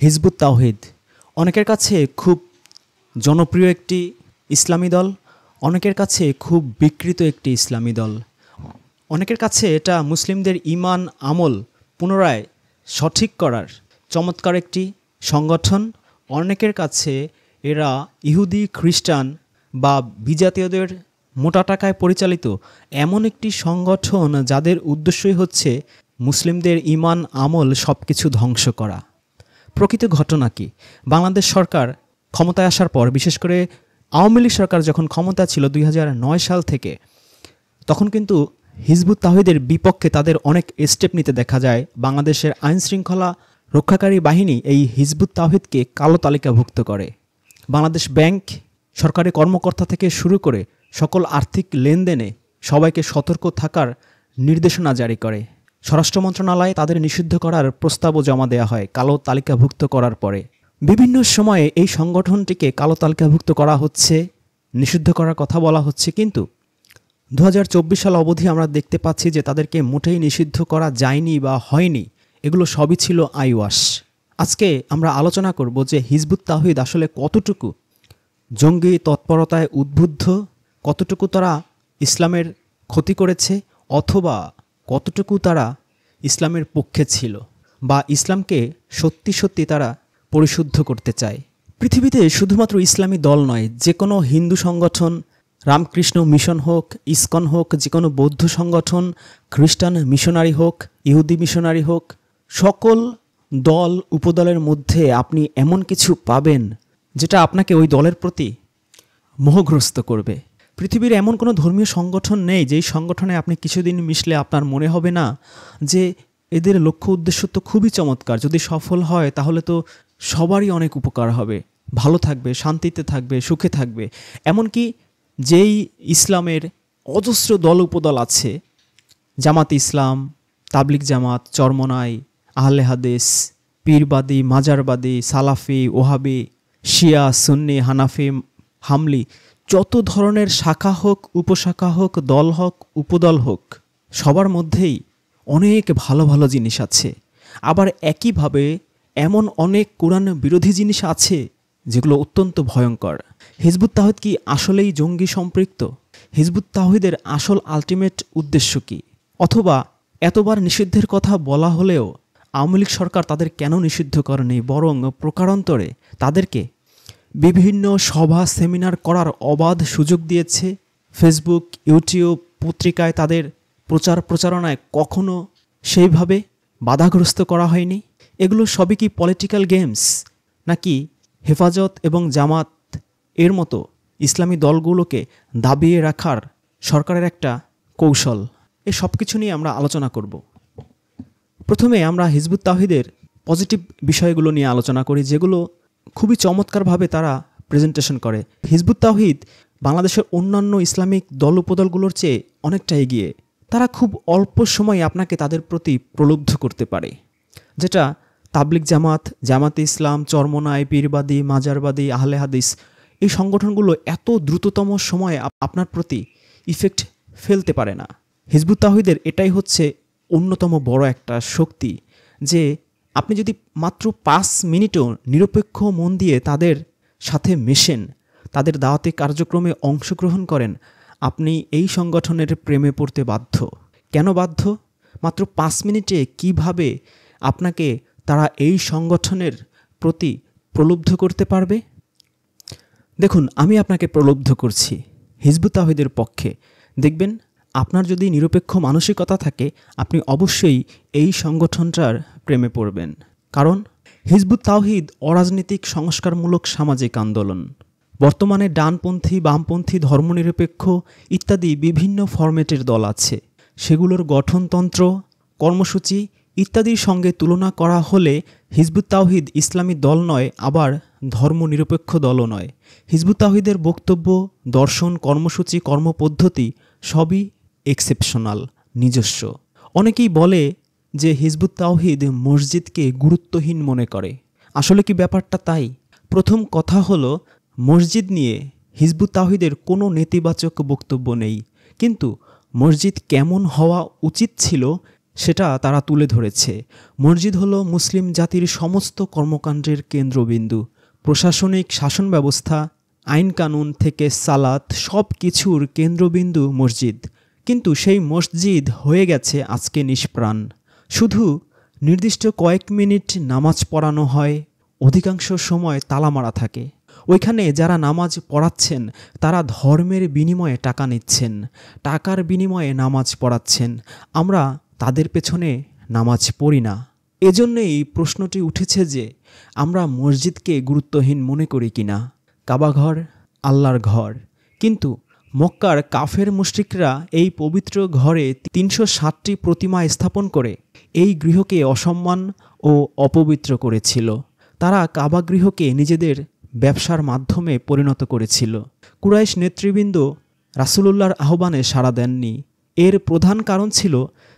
Hizb ut তাওহীদ অনেকের কাছে খুব জনপ্রিয় একটি ইসলামী দল, অনেকের কাছে খুব বিকৃত একটি ইসলামী দল। অনেকের কাছে এটা মুসলিমদের ঈমান আমল পুনরায় সঠিক করার চমৎকার একটি সংগঠন, অনেকের কাছে এরা ইহুদি খ্রিস্টান বা বিজাতীয়দের মোটা টাকায় পরিচালিত এমন একটি সংগঠন যাদের উদ্দেশ্যই হচ্ছে মুসলিমদের ঈমান আমল সব কিছু ধ্বংস করা। প্রকৃত ঘটনা কি? বাংলাদেশ সরকার ক্ষমতায় আসার পর, বিশেষ করে আওয়ামী লীগ সরকার যখন ক্ষমতা ছিল 2009 সাল থেকে, তখন কিন্তু হিজবুত তাওহীদের বিপক্ষে তাদের অনেক স্টেপ নিতে দেখা যায়। বাংলাদেশের আইনশৃঙ্খলা রক্ষাকারী বাহিনী এই হিজবুত তাওহীদকে কালো তালিকাভুক্ত করে। বাংলাদেশ ব্যাংক, সরকারি কর্মকর্তা থেকে শুরু করে সকল আর্থিক লেনদেনে সবাইকে সতর্ক থাকার নির্দেশনা জারি করে। স্বরাষ্ট্র মন্ত্রণালয়ে তাদের নিষিদ্ধ করার প্রস্তাবও জমা দেওয়া হয় কালো তালিকাভুক্ত করার পরে। বিভিন্ন সময়ে এই সংগঠনটিকে কালো তালিকাভুক্ত করা হচ্ছে, নিষিদ্ধ করার কথা বলা হচ্ছে, কিন্তু 2024 সাল অবধি আমরা দেখতে পাচ্ছি যে তাদেরকে মোটেই নিষিদ্ধ করা যায়নি বা হয়নি। এগুলো সবই ছিল আইওয়াশ। আজকে আমরা আলোচনা করব যে হিজবুত তাওহীদ আসলে কতটুকু জঙ্গি তৎপরতায় উদ্বুদ্ধ, কতটুকু তারা ইসলামের ক্ষতি করেছে, অথবা কতটুকু তারা ইসলামের পক্ষে ছিল বা ইসলামকে সত্যি সত্যি তারা পরিশুদ্ধ করতে চায়। পৃথিবীতে শুধুমাত্র ইসলামী দল নয়, যে কোনো হিন্দু সংগঠন, রামকৃষ্ণ মিশন হোক, ইসকন হোক, যে কোনো বৌদ্ধ সংগঠন, খ্রিস্টান মিশনারি হোক, ইহুদি মিশনারি হোক, সকল দল উপদলের মধ্যে আপনি এমন কিছু পাবেন যেটা আপনাকে ওই দলের প্রতি মোহগ্রস্ত করবে। পৃথিবীর এমন কোনো ধর্মীয় সংগঠন নেই যেই সংগঠনে আপনি কিছুদিন মিশলে আপনার মনে হবে না যে এদের লক্ষ্য উদ্দেশ্য তো খুবই চমৎকার, যদি সফল হয় তাহলে তো সবারই অনেক উপকার হবে, ভালো থাকবে, শান্তিতে থাকবে, সুখে থাকবে। এমনকি যেই ইসলামের অজস্র দল উপদল আছে, জামাত ইসলাম, তাবলিগ জামাত, চরমনাই, আহলে হাদিস, পীরবাদী, মাজারবাদী, সালাফি, ওহাবি, শিয়া, সুন্নি, হানাফি, হামলি, যত ধরনের শাখা হোক, উপশাখা হোক, দল হোক, উপদল হোক, সবার মধ্যেই অনেক ভালো ভালো জিনিস আছে। আবার একইভাবে এমন অনেক কোরআন বিরোধী জিনিস আছে যেগুলো অত্যন্ত ভয়ঙ্কর। হিজবুত তাওহীদ কি আসলেই জঙ্গি সম্পৃক্ত? হিজবুত তাওহীদের আসল আলটিমেট উদ্দেশ্য কি? অথবা এতবার নিষিদ্ধের কথা বলা হলেও আওয়ামী লীগ সরকার তাদের কেন নিষিদ্ধ করেনি, বরং প্রকারান্তরে তাদেরকে বিভিন্ন সভা সেমিনার করার অবাধ সুযোগ দিয়েছে। ফেসবুক, ইউটিউব, পত্রিকায় তাদের প্রচার প্রচারণায় কখনো সেইভাবে বাধাগ্রস্ত করা হয়নি। এগুলো সবই কি পলিটিক্যাল গেমস, নাকি হেফাজত এবং জামাত এর মতো ইসলামী দলগুলোকে দাবিয়ে রাখার সরকারের একটা কৌশল? এই সব কিছু নিয়ে আমরা আলোচনা করব। প্রথমে আমরা হিজবুত তাওহীদের পজিটিভ বিষয়গুলো নিয়ে আলোচনা করি, যেগুলো খুবই চমৎকারভাবে তারা প্রেজেন্টেশন করে। হিজবুত তাওহীদ বাংলাদেশের অন্যান্য ইসলামিক দল উপদলগুলোর চেয়ে অনেকটা এগিয়ে। তারা খুব অল্প সময়ে আপনাকে তাদের প্রতি প্রলুব্ধ করতে পারে, যেটা তাবলিগ জামাত, জামাতে ইসলাম, চরমনাই, পীরবাদী, মাজারবাদী, আহলে হাদিস এই সংগঠনগুলো এত দ্রুততম সময়ে আপনার প্রতি ইফেক্ট ফেলতে পারে না। হিজবুত তাওহীদের এটাই হচ্ছে অন্যতম বড় একটা শক্তি, যে আপনি যদি মাত্র 5 মিনিটও নিরপেক্ষ মন দিয়ে তাদের সাথে মেশেন, তাদের দাওয়াতি কার্যক্রমে অংশগ্রহণ করেন, আপনি এই সংগঠনের প্রেমে পড়তে বাধ্য। কেন বাধ্য? মাত্র 5 মিনিটে কিভাবে আপনাকে তারা এই সংগঠনের প্রতি প্রলুব্ধ করতে পারবে? দেখুন, আমি আপনাকে প্রলুব্ধ করছি হিজবুত তাওহীদের পক্ষে। দেখবেন, আপনার যদি নিরপেক্ষ মানসিকতা থাকে, আপনি অবশ্যই এই সংগঠনটার প্রেমে পড়বেন। কারণ হিজবুত তাওহীদ অরাজনৈতিক সংস্কারমূলক সামাজিক আন্দোলন। বর্তমানে ডানপন্থী, বামপন্থী, ধর্মনিরপেক্ষ ইত্যাদি বিভিন্ন ফরম্যাটের দল আছে। সেগুলোর গঠনতন্ত্র, কর্মসূচি ইত্যাদির সঙ্গে তুলনা করা হলে হিজবুত তাওহীদ ইসলামী দল নয়, আবার ধর্মনিরপেক্ষ দলও নয়। হিজবুত তাওহীদের বক্তব্য, দর্শন, কর্মসূচি, কর্মপদ্ধতি সবই এক্সেপশনাল, নিজস্ব। অনেকেই বলে যে হিজবুত তাওহীদ মসজিদকে গুরুত্বহীন মনে করে। আসলে কি ব্যাপারটা তাই? প্রথম কথা হলো, মসজিদ নিয়ে হিজবুত তাওহীদের কোনো নেতিবাচক বক্তব্য নেই, কিন্তু মসজিদ কেমন হওয়া উচিত ছিল সেটা তারা তুলে ধরেছে। মসজিদ হলো মুসলিম জাতির সমস্ত কর্মকাণ্ডের কেন্দ্রবিন্দু। প্রশাসনিক শাসন ব্যবস্থা, আইন কানুন থেকে সালাত, সব কিছুর কেন্দ্রবিন্দু মসজিদ। কিন্তু সেই মসজিদ হয়ে গেছে আজকে নিষ্প্রাণ। শুধু নির্দিষ্ট কয়েক মিনিট নামাজ পড়ানো হয়, অধিকাংশ সময় তালা মারা থাকে। ওইখানে যারা নামাজ পড়াচ্ছেন তারা ধর্মের বিনিময়ে টাকা নিচ্ছেন, টাকার বিনিময়ে নামাজ পড়াচ্ছেন। আমরা তাদের পেছনে নামাজ পড়ি না। এজন্যেই প্রশ্নটি উঠেছে যে আমরা মসজিদকে গুরুত্বহীন মনে করি কিনা। কাবাঘর আল্লাহর ঘর, কিন্তু মক্কার কাফের মুশরিকরা এই পবিত্র ঘরে ৩৬০টি প্রতিমা স্থাপন করে এই গৃহকে অসম্মান ও অপবিত্র করেছিল। তারা কাবা গৃহকে নিজেদের ব্যবসার মাধ্যমে পরিণত করেছিল। কুরাইশ নেতৃবৃন্দ রাসূলুল্লাহর আহ্বানে সাড়া দেননি। এর প্রধান কারণ ছিল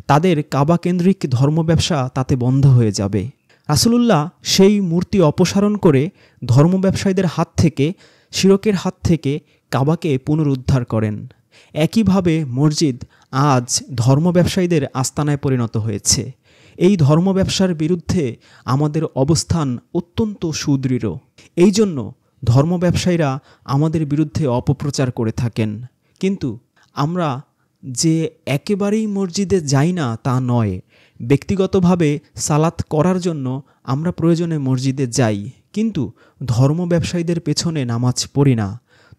তাদের কাবা কেন্দ্রিক ধর্ম ব্যবসা তাতে বন্ধ হয়ে যাবে। রাসূলুল্লাহ সেই মূর্তি অপসারণ করে ধর্ম ব্যবসায়ীদের হাত থেকে, শিরকের হাত থেকে কাবাকে পুনরুদ্ধার করেন। একইভাবে মসজিদ আজ ধর্ম ব্যবসায়ীদের আস্তানায় পরিণত হয়েছে। এই ধর্ম ব্যবসার বিরুদ্ধে আমাদের অবস্থান অত্যন্ত সুদৃঢ়। এই জন্য ধর্ম ব্যবসায়ীরা আমাদের বিরুদ্ধে অপপ্রচার করে থাকেন। কিন্তু আমরা যে একেবারেই মসজিদে যাই না তা নয়। ব্যক্তিগতভাবে সালাত করার জন্য আমরা প্রয়োজনে মসজিদে যাই, কিন্তু ধর্ম ব্যবসায়ীদের পেছনে নামাজ পড়ি না।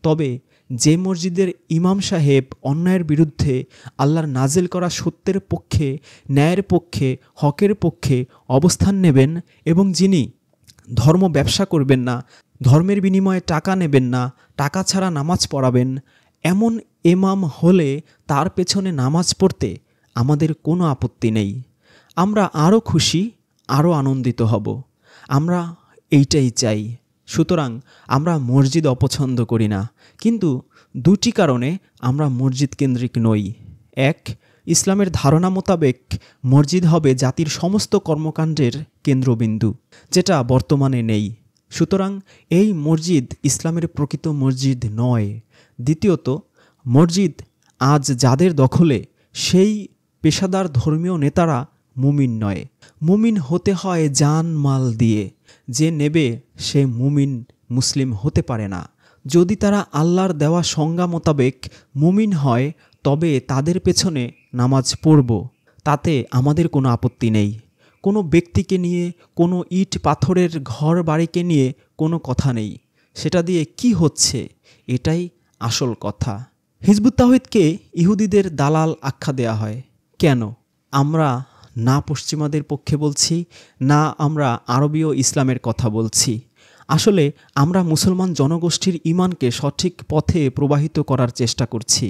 তবে যে মসজিদের ইমাম সাহেব অন্যায়ের বিরুদ্ধে আল্লাহর নাজিল করা সত্যের পক্ষে, ন্যায়ের পক্ষে, হকের পক্ষে অবস্থান নেবেন এবং যিনি ধর্ম ব্যবসা করবেন না, ধর্মের বিনিময়ে টাকা নেবেন না, টাকা ছাড়া নামাজ পড়াবেন, এমন ইমাম হলে তার পেছনে নামাজ পড়তে আমাদের কোনো আপত্তি নেই। আমরা আরও খুশি, আরও আনন্দিত হব। আমরা এইটাই চাই। সুতরাং আমরা মসজিদ অপছন্দ করি না, কিন্তু দুটি কারণে আমরা মসজিদ কেন্দ্রিক নই। এক, ইসলামের ধারণা মোতাবেক মসজিদ হবে জাতির সমস্ত কর্মকাণ্ডের কেন্দ্রবিন্দু, যেটা বর্তমানে নেই। সুতরাং এই মসজিদ ইসলামের প্রকৃত মসজিদ নয়। দ্বিতীয়ত, মসজিদ আজ যাদের দখলে সেই পেশাদার ধর্মীয় নেতারা মুমিন নয়। মুমিন হতে হয় জান মাল দিয়ে। যে নেবে সে মুমিন মুসলিম হতে পারে না। যদি তারা আল্লাহর দেওয়া সংজ্ঞা মোতাবেক মুমিন হয় তবে তাদের পেছনে নামাজ পড়ব, তাতে আমাদের কোনো আপত্তি নেই। কোনো ব্যক্তিকে নিয়ে, কোনো ইট পাথরের ঘর বাড়িকে নিয়ে কোনো কথা নেই। সেটা দিয়ে কি হচ্ছে, এটাই আসল কথা। হিজবুত তাওহীদকে ইহুদিদের দালাল আখ্যা দেয়া হয় কেন? আমরা না পশ্চিমাদের পক্ষে বলছি, না আমরা আরবীয় ইসলামের কথা বলছি। আসলে আমরা মুসলমান জনগোষ্ঠীর ঈমানকে সঠিক পথে প্রবাহিত করার চেষ্টা করছি।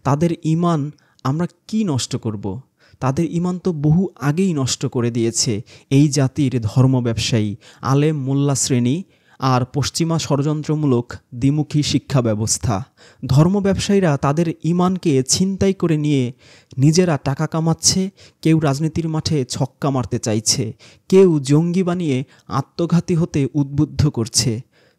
তাদের ঈমান আমরা কি নষ্ট করব? তাদের ঈমান তো বহু আগেই নষ্ট করে দিয়েছে এই জাতির ধর্ম ব্যবসায়ী, আলেম মোল্লা শ্রেণী আর পশ্চিমা ষড়যন্ত্রমূলক দ্বিমুখী শিক্ষা ব্যবস্থা। ধর্ম ব্যবসায়ীরা তাদের ঈমানকে ছিনতাই করে নিয়ে নিজেরা টাকা কামাচ্ছে। কেউ রাজনীতির মাঠে ছক্কা মারতে চাইছে, কেউ জঙ্গি বানিয়ে আত্মঘাতী হতে উদ্বুদ্ধ করছে।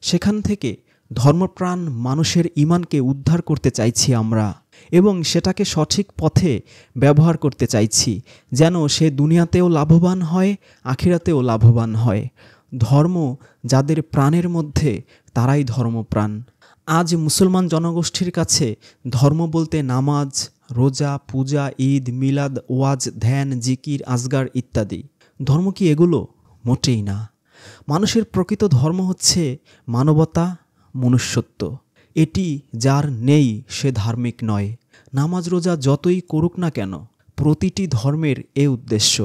সেখান থেকে ধর্মপ্রাণ মানুষের ঈমানকে উদ্ধার করতে চাইছি আমরা, এবং সেটাকে সঠিক পথে ব্যবহার করতে চাইছি, যেন সে দুনিয়াতেও লাভবান হয়, আখিরাতেও লাভবান হয়। ধর্ম যাদের প্রাণের মধ্যে তারাই ধর্মপ্রাণ। আজ মুসলমান জনগোষ্ঠীর কাছে ধর্ম বলতে নামাজ, রোজা, পূজা, ঈদ, মিলাদ, ওয়াজ, ধ্যান, জিকির, আজগার ইত্যাদি। ধর্ম কি এগুলো? মোটেই না। মানুষের প্রকৃত ধর্ম হচ্ছে মানবতা, মনুষ্যত্ব। এটি যার নেই সে ধার্মিক নয়। নামাজ রোজা যতই করুক না কেন, প্রতিটি ধর্মের এ উদ্দেশ্য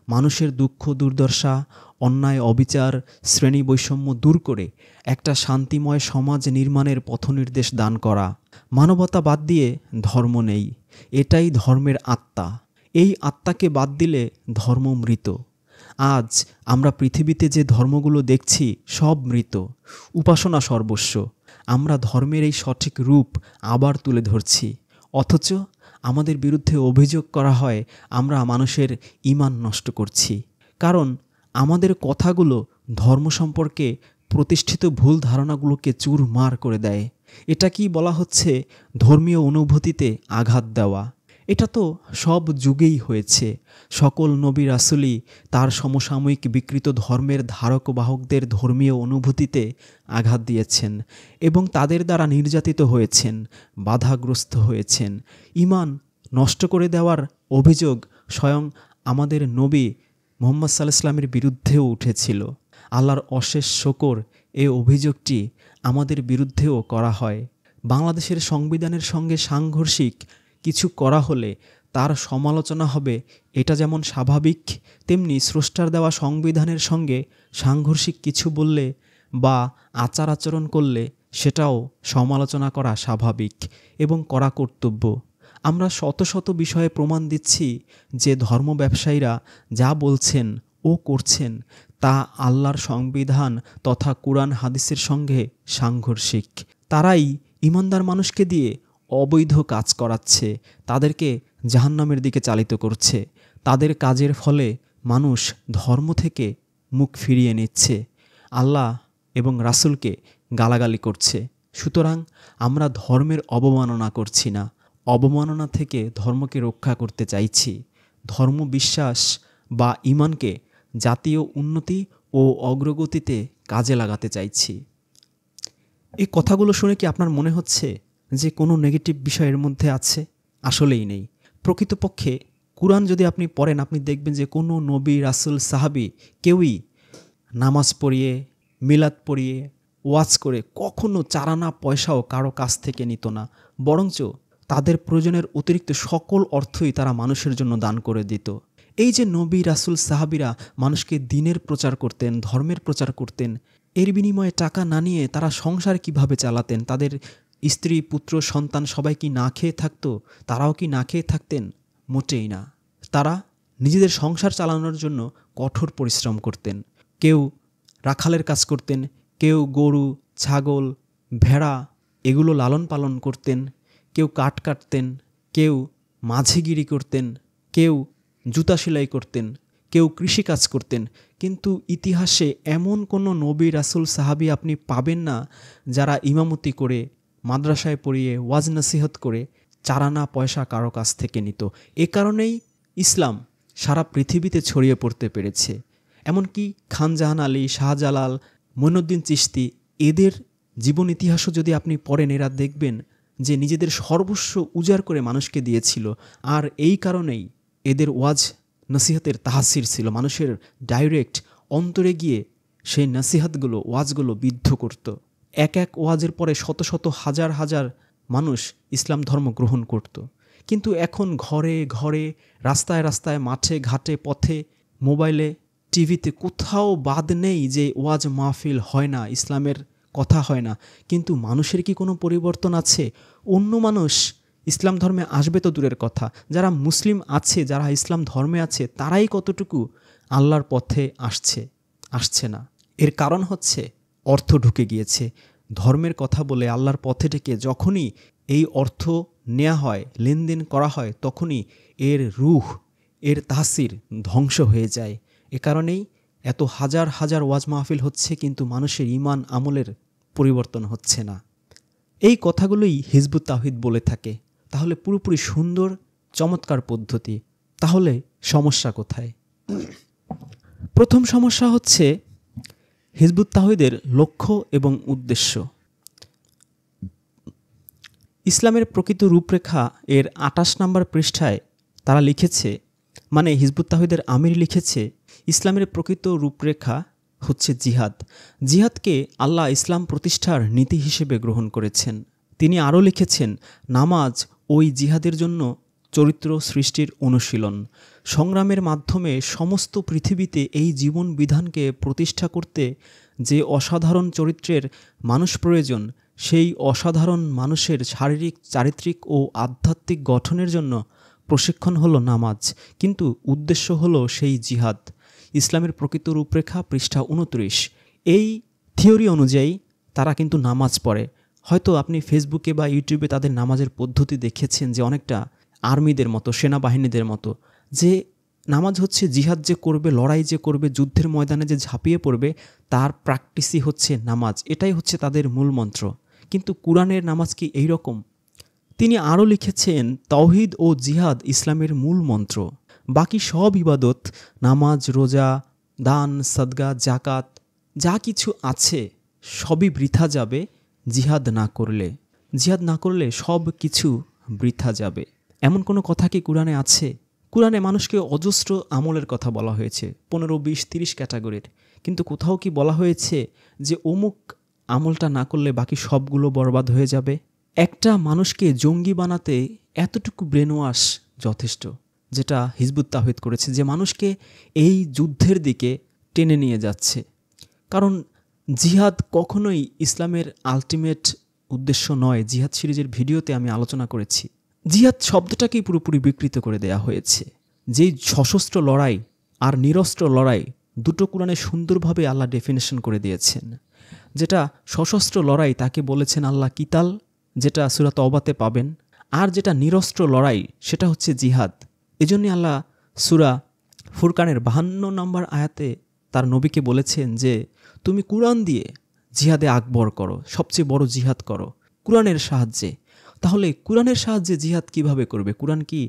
মানুষের দুঃখ দুর্দশা, অন্যায় অবিচার, শ্রেণী বৈষম্য দূর করে একটা শান্তিময় সমাজ নির্মাণের পথনির্দেশ দান করা। মানবতা বাদ দিয়ে ধর্ম নেই। এটাই ধর্মের আত্মা। এই আত্মাকে বাদ দিলে ধর্ম মৃত। আজ আমরা পৃথিবীতে যে ধর্মগুলো দেখছি সব মৃত। উপাসনা সর্বস্ব। আমরা ধর্মের এই সঠিক রূপ আবার তুলে ধরছি, অথচ আমাদের বিরুদ্ধে অভিযোগ করা হয় আমরা মানুষের ঈমান নষ্ট করছি। কারণ আমাদের কথাগুলো ধর্ম সম্পর্কে প্রতিষ্ঠিত ভুল ধারণাগুলোকে চুরমার করে দেয়। এটা কি বলা হচ্ছে ধর্মীয় অনুভূতিতে আঘাত দেওয়া। এটা তো সব যুগেই হয়েছে। সকল নবী রাসূলই তার সমসাময়িক বিকৃত ধর্মের ধারক বাহকদের ধর্মীয় অনুভূতিতে আঘাত দিয়েছেন এবং তাদের দ্বারা নির্যাতিত হয়েছেন, বাধাগ্রস্ত হয়েছেন। ঈমান নষ্ট করে দেওয়ার অভিযোগ স্বয়ং আমাদের নবী মুহাম্মদ সাল্লাল্লাহু আলাইহি ওয়াসাল্লামের বিরুদ্ধেও উঠেছিল। আল্লাহর অশেষ শকর এ অভিযোগটি আমাদের বিরুদ্ধেও করা হয়। বাংলাদেশের সংবিধানের সঙ্গে সাংঘর্ষিক কিছু করা হলে তার সমালোচনা হবে, এটা যেমন স্বাভাবিক, তেমনি স্রষ্টার দেওয়া সংবিধানের সঙ্গে সাংঘর্ষিক কিছু বললে বা আচার আচরণ করলে সেটাও সমালোচনা করা স্বাভাবিক এবং করা কর্তব্য। আমরা শত শত বিষয়ে প্রমাণ দিচ্ছি যে ধর্ম ব্যবসায়ীরা যা বলছেন ও করছেন তা আল্লাহর সংবিধান তথা কুরআন হাদিসের সঙ্গে সাংঘর্ষিক। তারাই ঈমানদার মানুষকে দিয়ে অবৈধ কাজ করাচ্ছে, তাদেরকে জাহান্নামের দিকে চালিত করছে। তাদের কাজের ফলে মানুষ ধর্ম থেকে মুখ ফিরিয়ে নিচ্ছে, আল্লাহ এবং রাসূলকে গালাগালি করছে। সুতরাং আমরা ধর্মের অবমাননা করছি না, অবমাননা থেকে ধর্মকে রক্ষা করতে চাইছি। ধর্ম বিশ্বাস বা ঈমানকে জাতীয় উন্নতি ও অগ্রগতিতে কাজে লাগাতে চাইছি। এই কথাগুলো শুনে কি আপনার মনে হচ্ছে যে কোনো নেগেটিভ বিষয় এর মধ্যে আছে? আসলেই নেই। প্রকৃতপক্ষে কুরআন যদি আপনি পড়েন, আপনি দেখবেন যে কোনো নবী, রাসূল, সাহাবী কেউই নামাজ পড়িয়ে, মিলাদ পড়িয়ে, ওয়াজ করে কখনো চারানা পয়সাও কারো কাছ থেকে নিত না। বরঞ্চ তাদের প্রয়োজনের অতিরিক্ত সকল অর্থই তারা মানুষের জন্য দান করে দিত। এই যে নবী, রাসূল, সাহাবীরা মানুষকে দ্বীনের প্রচার করতেন, ধর্মের প্রচার করতেন, এর বিনিময়ে টাকা না নিয়ে তারা সংসার কিভাবে চালাতেন? তাদের স্ত্রী, পুত্র, সন্তান সবাই কি না খেয়ে থাকতো? তারাও কি না খেয়ে থাকতেন? মোটেই না। তারা নিজেদের সংসার চালানোর জন্য কঠোর পরিশ্রম করতেন। কেউ রাখালের কাজ করতেন, কেউ গরু, ছাগল, ভেড়া এগুলো লালন পালন করতেন, কেউ কাঠ কাটতেন, কেউ মাঝিগিরি করতেন, কেউ জুতা সেলাই করতেন, কেউ কৃষিকাজ করতেন। কিন্তু ইতিহাসে এমন কোনো নবী, রাসূল, সাহাবী আপনি পাবেন না যারা ইমামতি করে, মাদ্রাসায় পড়িয়ে, ওয়াজ নসিহত করে চারানা পয়সা কারো কাছ থেকে নিত। এ কারণেই ইসলাম সারা পৃথিবীতে ছড়িয়ে পড়তে পেরেছে। এমনকি খান জাহান আলী, শাহজালাল, মঈনুদ্দিন চিশতি এদের জীবন ইতিহাসও যদি আপনি পড়েন, এরা দেখবেন যে নিজেদের সর্বস্ব উজাড় করে মানুষকে দিয়েছিল। আর এই কারণেই এদের ওয়াজ নসিহতের তাহাসির ছিল, মানুষের ডাইরেক্ট অন্তরে গিয়ে সেই নসিহতগুলো, ওয়াজগুলো বিদ্ধ করত। এক এক ওয়াজের পরে শত শত হাজার হাজার মানুষ ইসলাম ধর্ম গ্রহণ করত। কিন্তু এখন ঘরে ঘরে, রাস্তায় রাস্তায়, মাঠে ঘাটে, পথে, মোবাইলে, টিভিতে কোথাও বাদ নেই যে ওয়াজ মাহফিল হয় না, ইসলামের কথা হয় না। কিন্তু মানুষের কি কোনো পরিবর্তন আছে? অন্য মানুষ ইসলাম ধর্মে আসবে তো দূরের কথা, যারা মুসলিম আছে, যারা ইসলাম ধর্মে আছে, তারাই কতটুকু আল্লাহর পথে আসছে না। এর কারণ হচ্ছে অর্থ ঢুকে গিয়েছে। ধর্মের কথা বলে আল্লাহর পথে ডেকে যখনই এই অর্থ নেওয়া হয়, লেনদেন করা হয়, তখনই এর রূহ, এর তাসির ধ্বংস হয়ে যায়। এ কারণেই এত হাজার হাজার ওয়াজ মাহফিল হচ্ছে, কিন্তু মানুষের ঈমান আমলের পরিবর্তন হচ্ছে না। এই কথাগুলোই হিজবুত তাওহীদ বলে থাকে। তাহলে পুরোপুরি সুন্দর, চমৎকার পদ্ধতি। তাহলে সমস্যা কোথায়? প্রথম সমস্যা হচ্ছে হিজবুত তাওহীদের লক্ষ্য এবং উদ্দেশ্য। ইসলামের প্রকৃত রূপরেখা এর ২৮ নম্বর পৃষ্ঠায় তারা লিখেছে, মানে হিজবুত তাওহীদের আমির লিখেছে, ইসলামের প্রকৃত রূপরেখা হচ্ছে জিহাদ। জিহাদকে আল্লাহ ইসলাম প্রতিষ্ঠার নীতি হিসেবে গ্রহণ করেছেন। তিনি আরও লিখেছেন, নামাজ ওই জিহাদের জন্য চরিত্র সৃষ্টির অনুশীলন। সংগ্রামের মাধ্যমে সমস্ত পৃথিবীতে এই জীবন বিধানকে প্রতিষ্ঠা করতে যে অসাধারণ চরিত্রের মানুষ প্রয়োজন, সেই অসাধারণ মানুষের শারীরিক, চারিত্রিক ও আধ্যাত্মিক গঠনের জন্য প্রশিক্ষণ হলো নামাজ, কিন্তু উদ্দেশ্য হলো সেই জিহাদ। ইসলামের প্রকৃত রূপরেখা পৃষ্ঠা ২৯। এই থিওরি অনুযায়ী তারা কিন্তু নামাজ পড়ে। হয়তো আপনি ফেসবুকে বা ইউটিউবে তাদের নামাজের পদ্ধতি দেখেছেন যে অনেকটা আর্মিদের মতো, সেনাবাহিনীদের মতো, যে নামাজ হচ্ছে জিহাদ যে করবে, লড়াই যে করবে, যুদ্ধের ময়দানে যে ঝাঁপিয়ে পড়বে, তার প্র্যাকটিসই হচ্ছে নামাজ। এটাই হচ্ছে তাদের মূল মন্ত্র। কিন্তু কুরআনের নামাজ কি এই রকম? তিনি আরও লিখেছেন, তাওহীদ ও জিহাদ ইসলামের মূল মন্ত্র। বাকি সব ইবাদত, নামাজ, রোজা, দান, সাদগা, জাকাত যা কিছু আছে সবই বৃথা যাবে জিহাদ না করলে। জিহাদ না করলে সব কিছু বৃথা যাবে। এমন কোনো কথা কি কোরআনে আছে? কোরআনে মানুষকে অজস্র আমলের কথা বলা হয়েছে, 15, 20, 30 ক্যাটাগরির, কিন্তু কোথাও কি বলা হয়েছে যে অমুক আমলটা না করলে বাকি সবগুলো বরবাদ হয়ে যাবে? একটা মানুষকে জঙ্গি বানাতে এতটুকু ব্রেন ওয়াশ যথেষ্ট, যেটা হিজবুত তাওহীদ করেছে, যে মানুষকে এই যুদ্ধের দিকে টেনে নিয়ে যাচ্ছে। কারণ জিহাদ কখনোই ইসলামের আলটিমেট উদ্দেশ্য নয়। জিহাদ সিরিজের ভিডিওতে আমি আলোচনা করেছি, জিহাদ শব্দটাকেই পুরোপুরি বিকৃত করে দেয়া হয়েছে। যেই সশস্ত্র লড়াই আর নিরস্ত্র লড়াই দুটো কোরআনে সুন্দরভাবে আল্লাহ ডেফিনেশন করে দিয়েছেন। যেটা সশস্ত্র লড়াই তাকে বলেছেন আল্লাহ কিতাল, যেটা সূরা তওবাতে পাবেন, আর যেটা নিরস্ত্র লড়াই সেটা হচ্ছে জিহাদ। এজন্যই আল্লাহ সূরা ফুরকানের 52 নম্বর আয়াতে তার নবীকে বলেছেন যে তুমি কোরআন দিয়ে জিহাদে আকবর করো, সবচেয়ে বড় জিহাদ করো কোরআনের সাহায্যে। তাহলে কোরআনের সাহায্যে জিহাদ কিভাবে করবে? কোরআন কি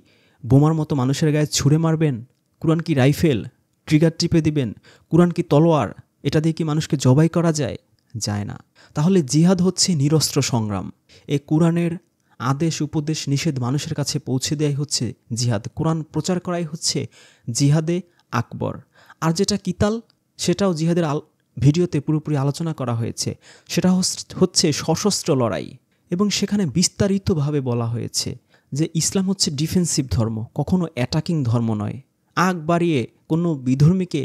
বোমার মতো মানুষের গায়ে ছুঁড়ে মারবেন? কোরআন কি রাইফেল, ট্রিগার টিপে দিবেন? কোরআন কি তলোয়ার, এটা দিয়ে কি মানুষকে জবাই করা যায়? যায় না। তাহলে জিহাদ হচ্ছে নিরস্ত্র সংগ্রাম। এই কোরআনের আদেশ, উপদেশ, নিষেধ মানুষের কাছে পৌঁছে দেওয়াই হচ্ছে জিহাদ। কোরআন প্রচার করাই হচ্ছে জিহাদে আকবর। আর যেটা কিতাল, সেটাও জিহাদের ভিডিওতে পুরোপুরি আলোচনা করা হয়েছে। সেটা হচ্ছে সশস্ত্র লড়াই, এবং সেখানে বিস্তারিতভাবে বলা হয়েছে যে ইসলাম হচ্ছে ডিফেন্সিভ ধর্ম, কখনো অ্যাটাকিং ধর্ম নয়। আগ বাড়িয়ে কোনো বিধর্মীকে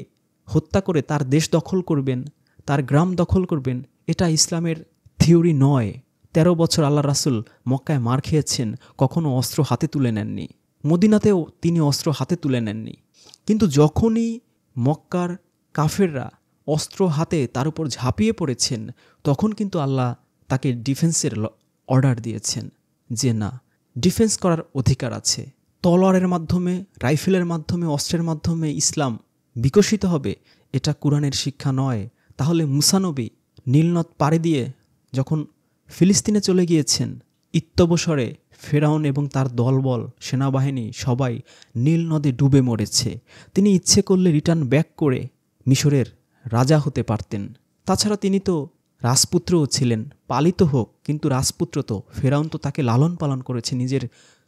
হত্যা করে তার দেশ দখল করবেন, তার গ্রাম দখল করবেন, এটা ইসলামের থিওরি নয়। 13 বছর আল্লাহ রাসূল মক্কায় মার খেয়েছেন, কখনো অস্ত্র হাতে তুলে নেননি। মদিনাতেও তিনি অস্ত্র হাতে তুলে নেননি। কিন্তু যখনই মক্কার কাফেররা অস্ত্র হাতে তার উপর ঝাঁপিয়ে পড়েছেন, তখন কিন্তু আল্লাহ তাকে ডিফেন্সের অর্ডার দিয়েছেন যে না, ডিফেন্স করার অধিকার আছে। তলোয়ারের মাধ্যমে, রাইফেলের মাধ্যমে, অস্ত্রের মাধ্যমে ইসলাম বিকশিত হবে, এটা কোরআনের শিক্ষা নয়। তাহলে মুসা নবী নীলনদ পাড়ি দিয়ে যখন ফিলিস্তিনে চলে গিয়েছেন, ইত্যবসরে ফেরাউন এবং তার দলবল, সেনাবাহিনী সবাই নীল নদে ডুবে মরেছে। তিনি ইচ্ছে করলে রিটার্ন ব্যাক করে মিশরের রাজা হতে পারতেন। তাছাড়া তিনি তো রাজপুত্রও ছিলেন, পালিত হোক, কিন্তু রাজপুত্র তো। ফেরাউন তো তাকে লালন পালন করেছে নিজের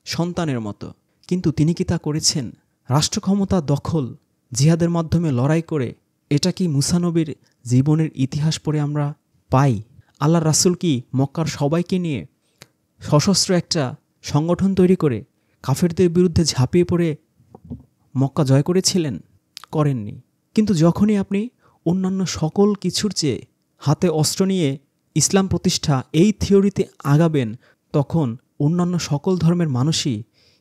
সন্তানের মতো, কিন্তু তিনি কি তা করেছেন? রাষ্ট্র ক্ষমতা দখল, জিহাদের মাধ্যমে লড়াই করে, এটা কি মুসা নবীর জীবনের ইতিহাস পড়ে আমরা পাই? আল্লাহর রাসূল কি মক্কার সবাইকে নিয়ে সশস্ত্র একটা সংগঠন তৈরি করে কাফেরদের বিরুদ্ধে ঝাঁপিয়ে পড়ে মক্কা জয় করেছিলেন? করেননি। কিন্তু যখনই আপনি অন্যান্য সকল কিছুর চেয়ে হাতে অস্ত্র নিয়ে ইসলাম প্রতিষ্ঠা এই থিওরিতে আগাবেন, তখন অন্যান্য সকল ধর্মের মানুষই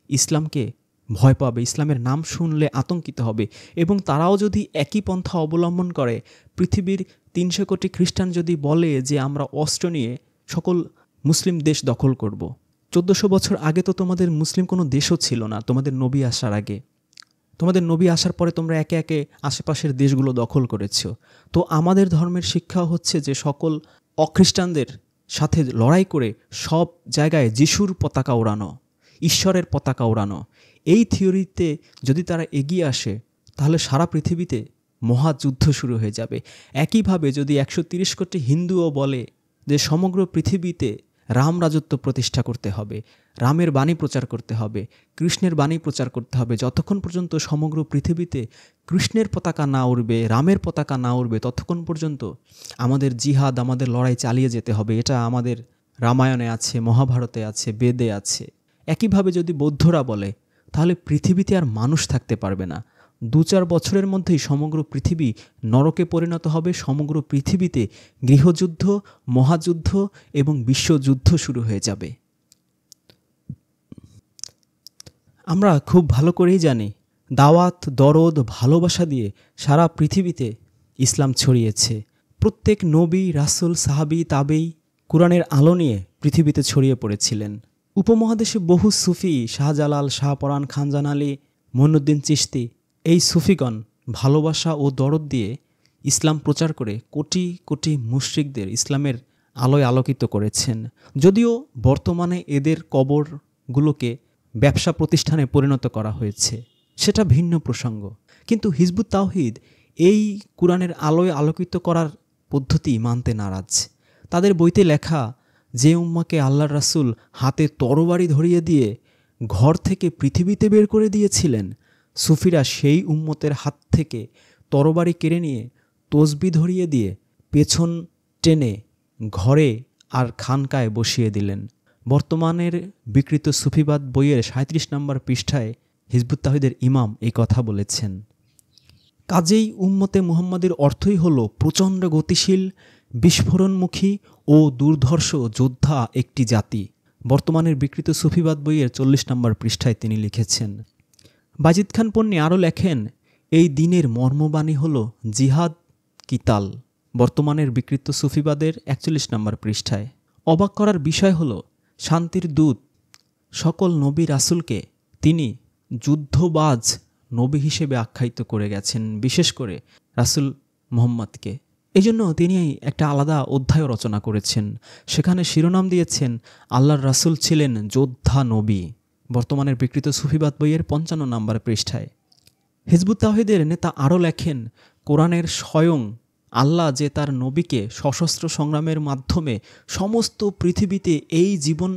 ইসলামকে ভয় পাবে, ইসলামের নাম শুনলে আতঙ্কিত হবে। এবং তারাও যদি একই পন্থা অবলম্বন করে, পৃথিবীর 300 কোটি খ্রিস্টান যদি বলে যে আমরা অস্ত্র নিয়ে সকল মুসলিম দেশ দখল করব। 1400 বছর আগে তো তোমাদের মুসলিম কোনো দেশও ছিল না। তোমাদের নবী আসার আগে, তোমাদের নবী আসার পরে তোমরা একে একে আশেপাশের দেশগুলো দখল করেছো। তো আমাদের ধর্মের শিক্ষা হচ্ছে যে সকল অখ্রিস্টানদের সাথে লড়াই করে সব জায়গায় যিশুর পতাকা ওড়ানো, ঈশ্বরের পতাকা ওড়ানো। এই থিওরিতে যদি তারা এগিয়ে আসে, তাহলে সারা পৃথিবীতে মহাযুদ্ধ শুরু হয়ে যাবে। একইভাবে যদি 130 কোটি হিন্দুও বলে যে সমগ্র পৃথিবীতে রাম রাজত্ব প্রতিষ্ঠা করতে হবে, রামের বাণী প্রচার করতে হবে, কৃষ্ণের বাণী প্রচার করতে হবে, যতক্ষণ পর্যন্ত সমগ্র পৃথিবীতে কৃষ্ণের পতাকা না উড়বে, রামের পতাকা না উড়বে, ততক্ষণ পর্যন্ত আমাদের জিহাদ, আমাদের লড়াই চালিয়ে যেতে হবে। এটা আমাদের রামায়ণে আছে, মহাভারতে আছে, বেদে আছে। একইভাবে যদি বৌদ্ধরা বলে, তাহলে পৃথিবীতে আর মানুষ থাকতে পারবে না। 2-4 বছরের মধ্যেই সমগ্র পৃথিবী নরকে পরিণত হবে। সমগ্র পৃথিবীতে গৃহযুদ্ধ, মহাযুদ্ধ এবং বিশ্বযুদ্ধ শুরু হয়ে যাবে। আমরা খুব ভালো করেই জানি, দাওয়াত, দরদ, ভালোবাসা দিয়ে সারা পৃথিবীতে ইসলাম ছড়িয়েছে। প্রত্যেক নবী, রাসূল, সাহাবী, তাবেঈ কোরআনের আলো নিয়ে পৃথিবীতে ছড়িয়ে পড়েছিলেন। উপমহাদেশে বহু সুফি, শাহজালাল, শাহপরাণ, খানজান আলী, মঈনুদ্দিন চিশতি, এই সুফিগণ ভালোবাসা ও দরদ দিয়ে ইসলাম প্রচার করে কোটি কোটি মুশরিকদের ইসলামের আলোয় আলোকিত করেছেন। যদিও বর্তমানে এদের কবর গুলোকে ব্যবসা প্রতিষ্ঠানে পরিণত করা হয়েছে, সেটা ভিন্ন প্রসঙ্গ। কিন্তু হিজবুত তাওহীদ এই কোরআনের আলোয় আলোকিত করার পদ্ধতি মানতে নারাজ। তাদের বইতে লেখা যে উম্মাকে আল্লাহর রাসূল হাতে তরবারি ধরিয়ে দিয়ে ঘর থেকে পৃথিবীতে বের করে দিয়েছিলেন, সুফিরা সেই উম্মতের হাত থেকে তরবারি কেড়ে নিয়ে তসবি ধরিয়ে দিয়ে পেছন টেনে ঘরে আর খানকায় বসিয়ে দিলেন। বর্তমানের বিকৃত সুফিবাদ বইয়ের ৩৭ নম্বর পৃষ্ঠায় হিজবুত তাওহীদের ইমাম এই কথা বলেছেন। কাজেই উম্মতে মুহাম্মাদের অর্থই হলো প্রচণ্ড গতিশীল, বিস্ফোরণমুখী ও দুর্ধর্ষ যোদ্ধা একটি জাতি। বর্তমানের বিকৃত সুফিবাদ বইয়ের ৪০ নম্বর পৃষ্ঠায় তিনি লিখেছেন। বাজিদ খান পন্নী আরও লেখেন, এই দিনের মর্মবাণী হলো জিহাদ কিতাল। বর্তমানের বিকৃত সুফিবাদের ৪১ নম্বর পৃষ্ঠায়। অবাক করার বিষয় হলো শান্তির দূত সকল নবী রাসূলকে তিনি যুদ্ধবাজ নবী হিসেবে আখ্যায়িত করে গেছেন, বিশেষ করে রাসূল মুহাম্মদকে। এজন্য তিনি একটা আলাদা অধ্যায় রচনা করেছেন, সেখানে শিরোনাম দিয়েছেন আল্লাহর রাসূল ছিলেন যোদ্ধা নবী। বর্তমানের বিকৃত সুফিবাদ বইয়ের ৫৫ নম্বর পৃষ্ঠায়। হিজবুত তাওহীদের নেতা আরও লেখেন, কোরআনের স্বয়ং আল্লাহ যে তার নবীকে সশস্ত্র সংগ্রামের মাধ্যমে সমস্ত পৃথিবীতে এই জীবন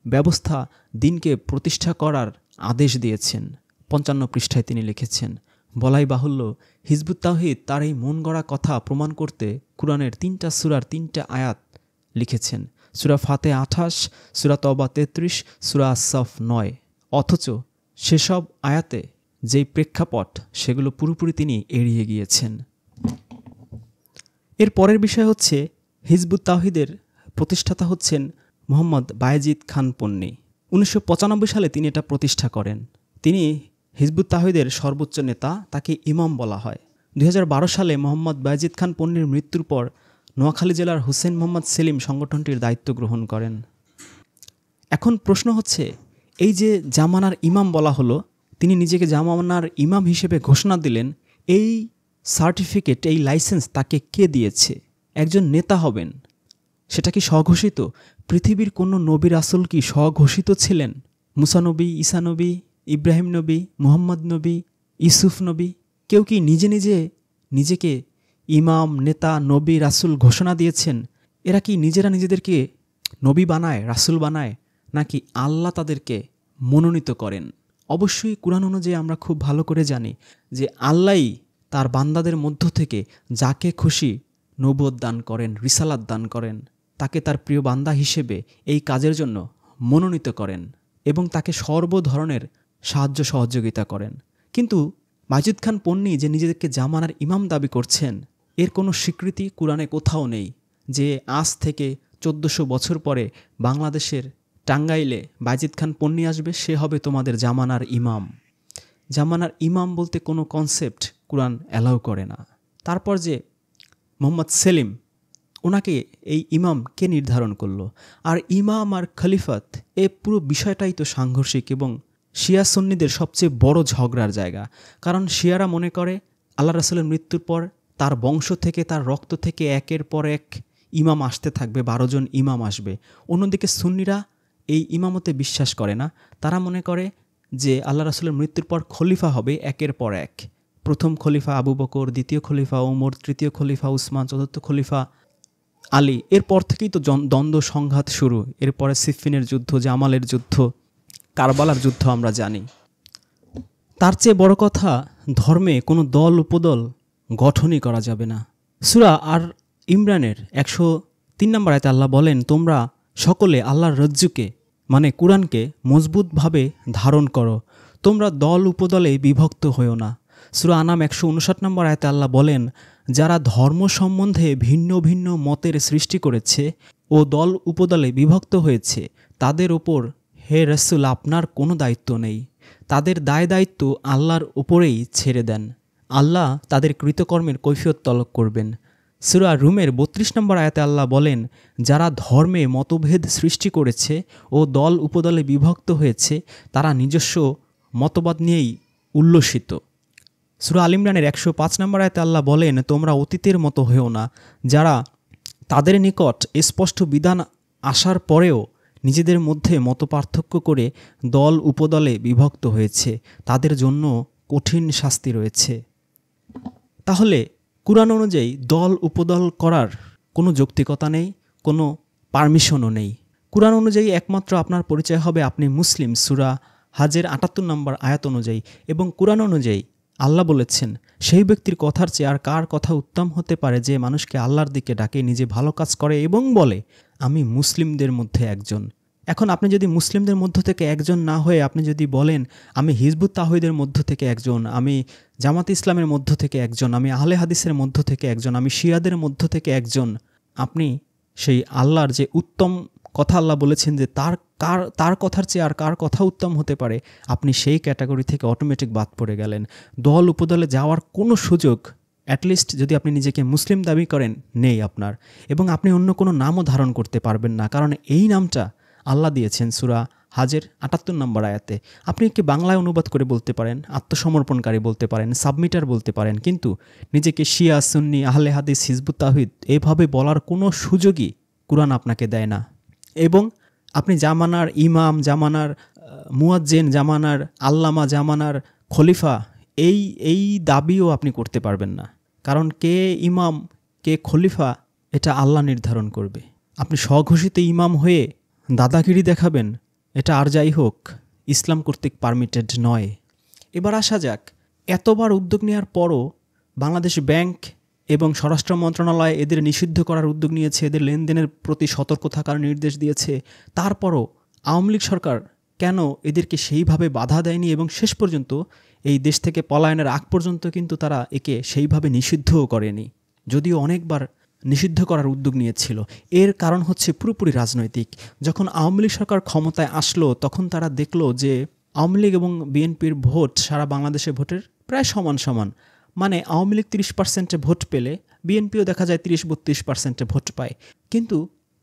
ব্যবস্থা দিনকে প্রতিষ্ঠা করার আদেশ দিয়েছেন। ৫৫ পৃষ্ঠায় তিনি লিখেছেন। বলাই বাহুল্য, হিজবুত তাওহীদ তার এই মন গড়া কথা প্রমাণ করতে কোরআনের ৩টা সূরার ৩টা আয়াত লিখেছেন। সূরা ফাতিহা ২৮, সূরা তওবা ৩৩, সূরা আস-সাফ ৯। অথচ সেসব আয়াতে যেই প্রেক্ষাপট সেগুলো পুরোপুরি তিনি এড়িয়ে গিয়েছেন। এর পরের বিষয় হচ্ছে হিজবুত তাওহীদের প্রতিষ্ঠাতা হচ্ছেন মোহাম্মদ বায়েজিদ খান পন্নী। ১৯৯৫ সালে তিনি এটা প্রতিষ্ঠা করেন। তিনি হিজবুত তাওহীদের সর্বোচ্চ নেতা, তাকে ইমাম বলা হয়। ২০১২ সালে মোহাম্মদ বায়েজিদ খান পন্নীর মৃত্যুর পর নোয়াখালী জেলার হুসেইন মোহাম্মদ সেলিম সংগঠনটির দায়িত্ব গ্রহণ করেন। এখন প্রশ্ন হচ্ছে, এই যে জামানার ইমাম বলা হলো, তিনি নিজেকে জামানার ইমাম হিসেবে ঘোষণা দিলেন, এই সার্টিফিকেট, এই লাইসেন্স তাকে কে দিয়েছে? একজন নেতা হবেন, সেটা কি স্বঘোষিত? পৃথিবীর কোনো নবী রাসূল কি স্বঘোষিত ছিলেন? মুসা নবী, ঈসা নবী, ইব্রাহিম নবী, মুহাম্মদ নবী, ইউসুফ নবী, কেউ কি নিজে নিজেকে ইমাম, নেতা, নবী, রাসূল ঘোষণা দিয়েছেন? এরা কি নিজেরা নিজেদেরকে নবী বানায়, রাসূল বানায়, নাকি আল্লাহ তাদেরকে মনোনীত করেন? অবশ্যই কুরআন অনুযায়ী আমরা খুব ভালো করে জানি যে আল্লাহই তার বান্দাদের মধ্য থেকে যাকে খুশি নবুয়ত দান করেন, রিসালাত দান করেন, তাকে তার প্রিয় বান্দা হিসেবে এই কাজের জন্য মনোনীত করেন এবং তাকে সর্ব ধরনের সাহায্য সহযোগিতা করেন। কিন্তু বায়েজিদ খান পন্নী যে নিজেদেরকে জামানার ইমাম দাবি করছেন, এর কোনো স্বীকৃতি কোরআনে কোথাও নেই যে আজ থেকে ১৪০০ বছর পরে বাংলাদেশের টাঙ্গাইলে বায়েজিদ খান পন্নী আসবে, সে হবে তোমাদের জামানার ইমাম। জামানার ইমাম বলতে কোনো কনসেপ্ট কোরআন অ্যালাউ করে না। তারপর যে মোহাম্মদ সেলিম, ওনাকে এই ইমাম কে নির্ধারণ করলো? আর ইমাম আর খলিফাত, এ পুরো বিষয়টাই তো সাংঘর্ষিক এবং শিয়া সুন্নিদের সবচেয়ে বড় ঝগড়ার জায়গা। কারণ শিয়ারা মনে করে আল্লাহ রাসূলের মৃত্যুর পর তার বংশ থেকে, তার রক্ত থেকে একের পর এক ইমাম আসতে থাকবে, ১২ জন ইমাম আসবে। অন্যদিকে সুন্নিরা এই ইমামতে বিশ্বাস করে না। তারা মনে করে যে আল্লাহ রাসূলের মৃত্যুর পর খলিফা হবে একের পর এক। প্রথম খলিফা আবু বকর, দ্বিতীয় খলিফা ওমর, তৃতীয় খলিফা উসমান, চতুর্থ খলিফা আলী। এরপর থেকেই তো দ্বন্দ্ব সংঘাত শুরু। এরপরে সিফিনের যুদ্ধ, জামালের যুদ্ধ, কারবালার যুদ্ধ আমরা জানি। তার চেয়ে বড় কথা, ধর্মে কোনো দল উপদল গঠনই করা যাবে না। সূরা আর ইমরানের ১০৩ নম্বর আয়াতে আল্লাহ বলেন, তোমরা সকলে আল্লাহর রজ্জুকে মানে কোরআনকে মজবুতভাবে ধারণ করো, তোমরা দল উপদলে বিভক্ত হইও না। সূরা আনাম ১৫৯ নম্বর আয়াতে আল্লাহ বলেন, যারা ধর্ম সম্বন্ধে ভিন্ন ভিন্ন মতের সৃষ্টি করেছে ও দল উপদলে বিভক্ত হয়েছে, তাদের ওপর হে রাসূল আপনার কোনো দায়িত্ব নেই। তাদের দায় দায়িত্ব আল্লাহর উপরেই ছেড়ে দেন। আল্লাহ তাদের কৃতকর্মের কৈফিয়ত তলব করবেন। সূরা রুমের ৩২ নম্বর আয়াতে আল্লাহ বলেন, যারা ধর্মে মতভেদ সৃষ্টি করেছে ও দল উপদলে বিভক্ত হয়েছে, তারা নিজস্ব মতবাদ নিয়েই উল্লসিত। সূরা আল ইমরানের ১০৫ নম্বর আয়াতে আল্লাহ বলেন, তোমরা অতীতের মতো হয়েও না, যারা তাদের নিকট স্পষ্ট বিধান আসার পরেও নিজেদের মধ্যে মতপার্থক্য করে দল উপদলে বিভক্ত হয়েছে, তাদের জন্য কঠিন শাস্তি রয়েছে। তাহলে কুরআন অনুযায়ী দল উপদল করার কোনো যৌক্তিকতা নেই, কোনো পারমিশনও নেই। কুরআন অনুযায়ী একমাত্র আপনার পরিচয় হবে আপনি মুসলিম, সূরা হাজের ৭৮ নম্বর আয়াত অনুযায়ী। এবং কুরআন অনুযায়ী আল্লাহ বলেছেন, সেই ব্যক্তির কথার চেয়ে আর কার কথা উত্তম হতে পারে যে মানুষকে আল্লাহর দিকে ডাকে, নিজে ভালো কাজ করে এবং বলে আমি মুসলিমদের মধ্যে একজন। এখন আপনি যদি মুসলিমদের মধ্য থেকে একজন না হয়ে আপনি যদি বলেন আমি হিজবুত তাওহীদের মধ্য থেকে একজন, আমি জামাত ইসলামের মধ্য থেকে একজন, আমি আহলে হাদিসের মধ্য থেকে একজন, আমি শিয়াদের মধ্য থেকে একজন, আপনি সেই আল্লাহর যে উত্তম কথা আল্লাহ বলেছেন যে তার কথার চেয়ে আর কার কথা উত্তম হতে পারে, আপনি সেই ক্যাটাগরি থেকে অটোমেটিক বাদ পড়ে গেলেন। দল উপদলে যাওয়ার কোনো সুযোগ, অ্যাটলিস্ট যদি আপনি নিজেকে মুসলিম দাবি করেন, নেই আপনার। এবং আপনি অন্য কোনো নামও ধারণ করতে পারবেন না, কারণ এই নামটা আল্লাহ দিয়েছেন সূরা হাজের ৭৮ নম্বর আয়াতে। আপনি কি বাংলায় অনুবাদ করে বলতে পারেন, আত্মসমর্পণকারী বলতে পারেন, সাবমিটার বলতে পারেন, কিন্তু নিজেকে শিয়া, সুন্নি, আহলে হাদিস, হিজবুত তাওহীদ এভাবে বলার কোনো সুযোগই কুরআন আপনাকে দেয় না। এবং আপনি জামানার ইমাম, জামানার মুয়াজ্জিন, জামানার আল্লামা, জামানার খলিফা এই দাবিও আপনি করতে পারবেন না, কারণ কে ইমাম কে খলিফা এটা আল্লাহ নির্ধারণ করবে। আপনি স্বঘোষিত ইমাম হয়ে দাদাগিরি দেখাবেন, এটা আর যাই হোক ইসলাম কর্তৃক পারমিটেড নয়। এবার আসা যাক, এতবার উদ্যোগ নেওয়ার পরও বাংলাদেশ ব্যাংক এবং স্বরাষ্ট্র মন্ত্রণালয় এদের নিষিদ্ধ করার উদ্যোগ নিয়েছে, এদের লেনদেনের প্রতি সতর্ক থাকার নির্দেশ দিয়েছে, তারপরও আওয়ামী লীগ সরকার কেন এদেরকে সেইভাবে বাধা দেয়নি এবং শেষ পর্যন্ত এই দেশ থেকে পলায়নের আগ পর্যন্ত কিন্তু তারা একে সেইভাবে নিষিদ্ধও করেনি, যদিও অনেকবার নিষিদ্ধ করার উদ্যোগ নিয়েছিল। এর কারণ হচ্ছে পুরোপুরি রাজনৈতিক। যখন আওয়ামী লীগ সরকার ক্ষমতায় আসলো তখন তারা দেখলো যে আওয়ামী লীগ এবং বিএনপির ভোট সারা বাংলাদেশে ভোটের প্রায় সমান সমান, মানে আওয়ামী লীগ 30% ভোট পেলে বিএনপিও দেখা যায় 30-32% ভোট পায়। কিন্তু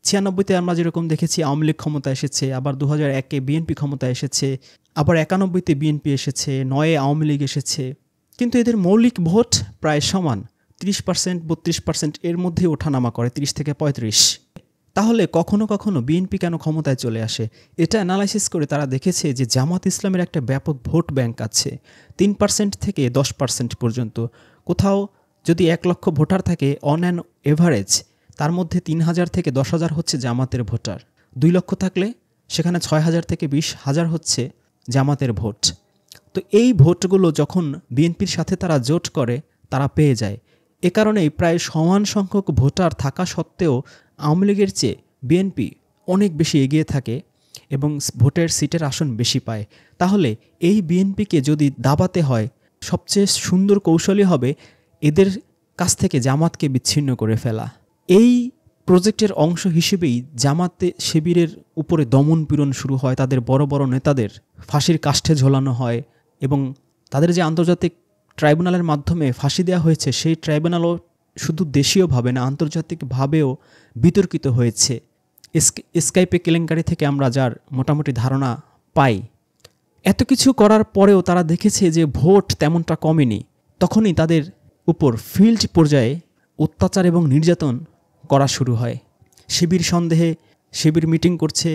96-তে আমরা যেরকম দেখেছি আওয়ামী লীগ ক্ষমতা এসেছে, আবার 2001-এ বিএনপি ক্ষমতা এসেছে, আবার 91-তে বিএনপি এসেছে, 9-এ আওয়ামী লীগ এসেছে, কিন্তু এদের মৌলিক ভোট প্রায় সমান, 30%-32% এর মধ্যে ওঠানামা করে, 30 থেকে 35। তাহলে কখনো কখনো বিএনপি কেন ক্ষমতায় চলে আসে? এটা অ্যানালাইসিস করে তারা দেখেছে যে জামাত ইসলামের একটা ব্যাপক ভোট ব্যাংক আছে, 3% থেকে 10% পর্যন্ত। কোথাও যদি 1 লক্ষ ভোটার থাকে অন অ্যান এভারেজ, তার মধ্যে 3000 থেকে 10,000 হচ্ছে জামাতের ভোটার। 2 লক্ষ থাকলে সেখানে 6,000 থেকে 20,000 হচ্ছে জামাতের ভোট। তো এই ভোটগুলো যখন বিএনপির সাথে তারা জোট করে তারা পেয়ে যায়। এ কারণেই প্রায় সমান সংখ্যক ভোটার থাকা সত্ত্বেও আওয়ামী লীগের চেয়ে বিএনপি অনেক বেশি এগিয়ে থাকে এবং ভোটের সিটের আসন বেশি পায়। তাহলে এই বিএনপিকে যদি দাবাতে হয়, সবচেয়ে সুন্দর কৌশলই হবে এদের কাছ থেকে জামাতকে বিচ্ছিন্ন করে ফেলা। এই প্রজেক্টের অংশ হিসেবেই জামাতে শিবিরের উপরে দমন পীড়ন শুরু হয়, তাদের বড় বড় নেতাদের ফাঁসির কাষ্ঠে ঝোলানো হয় এবং তাদের যে আন্তর্জাতিক ট্রাইব্যুনালের মাধ্যমে ফাঁসি দেওয়া হয়েছে সেই ট্রাইব্যুনালও শুধু দেশীয়ভাবে না আন্তর্জাতিকভাবেও বিতর্কিত হয়েছে। স্কাইপে কেলেঙ্কারি থেকে আমরা যার মোটামুটি ধারণা পাই। এত কিছু করার পরেও তারা দেখেছে যে ভোট তেমনটা কমেনি, তখনই তাদের উপর ফিল্ড পর্যায়ে অত্যাচার এবং নির্যাতন করা শুরু হয়। শিবির সন্দেহে শিবির মিটিং করছে,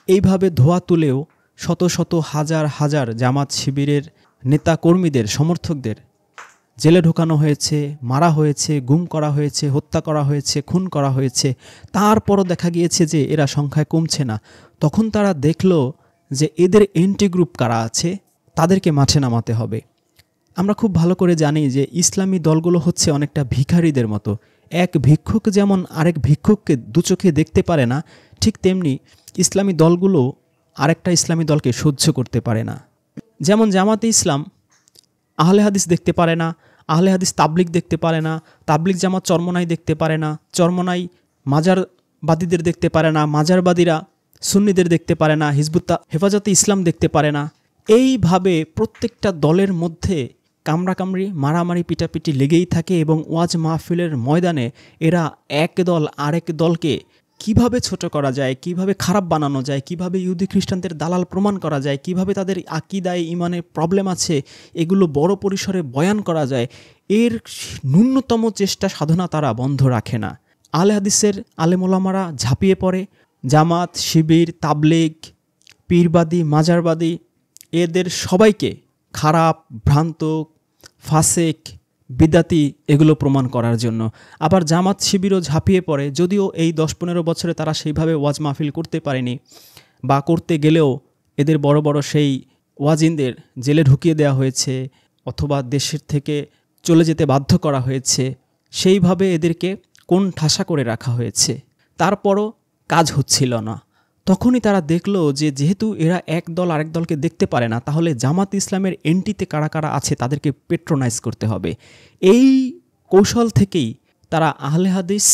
এইভাবে ধোয়া তুলেও শত শত হাজার হাজার জামাত শিবিরের নেতা কর্মীদের, সমর্থকদের জেলে ঢোকানো হয়েছে, মারা হয়েছে, গুম করা হয়েছে, হত্যা করা হয়েছে, খুন করা হয়েছে। তারপরও দেখা গিয়েছে যে এরা সংখ্যায় কমছে না। তখন তারা দেখলো যে এদের এন্টি গ্রুপ কারা আছে তাদেরকে মাঠে নামাতে হবে। আমরা খুব ভালো করে জানি যে ইসলামী দলগুলো হচ্ছে অনেকটা ভিখারিদের মতো। এক ভিক্ষুক যেমন আরেক ভিক্ষুককে দু চোখে দেখতে পারে না, ঠিক তেমনি ইসলামী দলগুলো আরেকটা ইসলামী দলকে সহ্য করতে পারে না। যেমন জামাতে ইসলাম আহলে হাদিস দেখতে পারে না, আহলে হাদিস তাবলিগ দেখতে পারে না, তাবলিগ জামাত চরমনাই দেখতে পারে না, চরমনাই মাজারবাদীদের দেখতে পারে না, মাজারবাদীরা সুন্নিদের দেখতে পারে না, হেফাজতে ইসলাম দেখতে পারে না। এইভাবে প্রত্যেকটা দলের মধ্যে কামড়াকামড়ি, মারামারি, পিটাপিটি লেগেই থাকে এবং ওয়াজ মাহফিলের ময়দানে এরা এক দল আরেক দলকে কিভাবে ছোট করা যায়, কিভাবে খারাপ বানানো যায়, কিভাবে ইহুদি খ্রিস্টানদের দালাল প্রমাণ করা যায়, কিভাবে তাদের আকীদায় ইমানে প্রবলেম আছে এগুলো বড় পরিসরে বয়ান করা যায়, এর ন্যূনতম চেষ্টা সাধনা তারা বন্ধ রাখে না। আহলে হাদিসের আলেম ওলামারা ঝাঁপিয়ে পড়ে, জামাত, শিবির, তাবলিগ, পীরবাদী, মাজারবাদী এদের সবাইকে খারাপ, ভ্রান্ত, ফাসেক, বিদাতি এগুলো প্রমাণ করার জন্য। আবার জামাত শিবিরও ঝাঁপিয়ে পড়ে, যদিও এই 10-15 বছরে তারা সেইভাবে ওয়াজ মাহফিল করতে পারেনি, বা করতে গেলেও এদের বড় বড় সেই ওয়াজিনদের জেলে ঢুকিয়ে দেওয়া হয়েছে অথবা দেশের থেকে চলে যেতে বাধ্য করা হয়েছে, সেইভাবে এদেরকে কোণ ঠাসা করে রাখা হয়েছে। তারপরও কাজ হচ্ছিল না। তখনই তারা দেখলো যে যেহেতু এরা এক দল আরেক দলকে দেখতে পারে না, তাহলে জামাত ইসলামের এন্টিতে কারা কারা আছে তাদেরকে পেট্রোনাইজ করতে হবে। এই কৌশল থেকেই তারা আহলে হাদিস